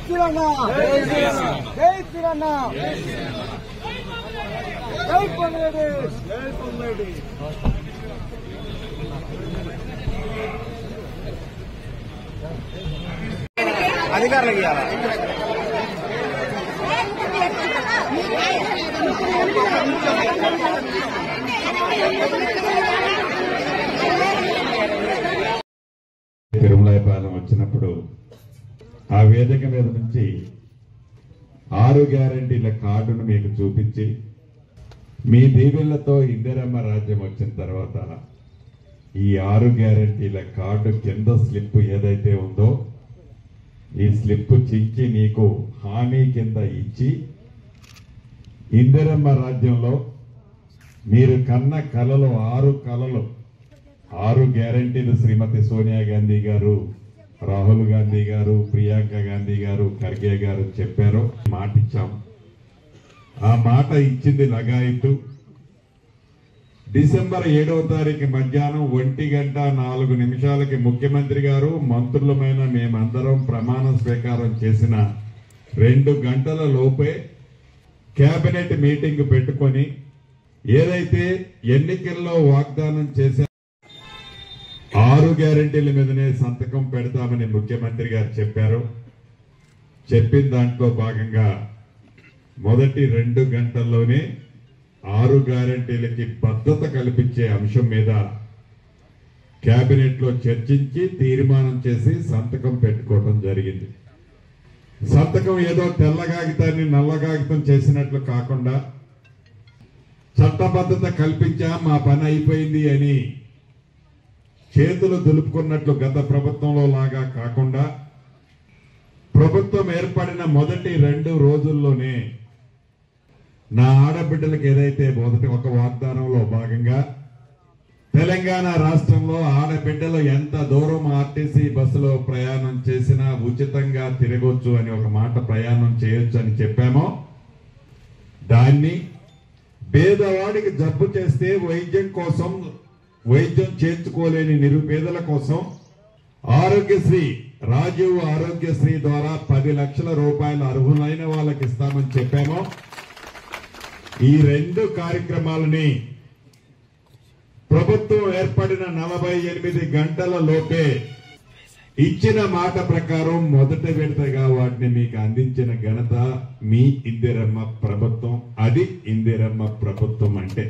శ్రీరామ జై శ్రీరామ జై పొంగరెడ్డి అధికారులకు ఇవ్వాలి తిరుమలాయపాలెం వచ్చినప్పుడు ఆ వేదిక మీద నుంచి 6 గ్యారంటీల కార్డును మీకు చూపించి మీ దీవెళ్లతో ఇందిరమ్మ రాజ్యం వచ్చిన తర్వాత ఈ 6 గ్యారంటీల కార్డు కింద స్లిప్ ఏదైతే ఉందో ఈ స్లిప్ చించి నీకు హామీ కింద ఇచ్చి ఇందిరమ్మ రాజ్యంలో మీరు కన్న కలలు 6 కలలు 6 గ్యారంటీలు శ్రీమతి సోనియా గాంధీ గారు, రాహుల్ గాంధీ గారు, ప్రియాంక గాంధీ గారు, ఖర్గే గారు చెప్పారు. మాట ఇచ్చాం. ఆ మాట ఇచ్చింది లగాయితూ డిసెంబర్ 7వ తారీఖు మధ్యాహ్నం 1:04 ముఖ్యమంత్రి గారు మంత్రులమైన మేమందరం ప్రమాణ స్వీకారం చేసిన 2 గంటల లోపే కేబినెట్ మీటింగ్ పెట్టుకొని ఏదైతే ఎన్నికల్లో వాగ్దానం చేశారో 6 గ్యారంటీల మీదనే సంతకం పెడతామని ముఖ్యమంత్రి గారు చెప్పారు. చెప్పిన దాంట్లో భాగంగా మొదటి 2 గంటల్లోనే 6 గ్యారంటీలకి భద్రత కల్పించే అంశం మీద కేబినెట్ లో చర్చించి తీర్మానం చేసి సంతకం పెట్టుకోవడం జరిగింది. సంతకం ఏదో తెల్ల కాగితాన్ని నల్ల కాగితం చేసినట్లు కాకుండా చట్టబద్ధత కల్పించా మా పని అయిపోయింది అని చేతులు దులుపుకున్నట్లు గత ప్రభుత్వంలో లాగా కాకుండా ప్రభుత్వం ఏర్పడిన మొదటి 2 రోజుల్లోనే నా ఆడబిడ్డలకు ఏదైతే మొదటి ఒక వాగ్దానంలో భాగంగా తెలంగాణ రాష్ట్రంలో ఆడబిడ్డలు ఎంత దూరం ఆర్టీసీ బస్సులో ప్రయాణం చేసినా ఉచితంగా తిరగొచ్చు అని ఒక మాట ప్రయాణం చేయొచ్చు అని చెప్పామో దాన్ని పేదవాడికి జబ్బు చేస్తే వైద్యం చేర్చుకోలేని నిరుపేదల కోసం ఆరోగ్యశ్రీ రాజీవ్ ఆరోగ్యశ్రీ ద్వారా 10 లక్షల రూపాయలు అర్హులైన వాళ్ళకి ఇస్తామని చెప్పామో ఈ 2 కార్యక్రమాలని ప్రభుత్వం ఏర్పడిన 48 గంటల లోపే ఇచ్చిన మాట ప్రకారం మొదటి విడతగా వాటిని మీకు అందించిన ఘనత మీ ఇందిరమ్మ ప్రభుత్వం. అది ఇందిరమ్మ ప్రభుత్వం అంటే.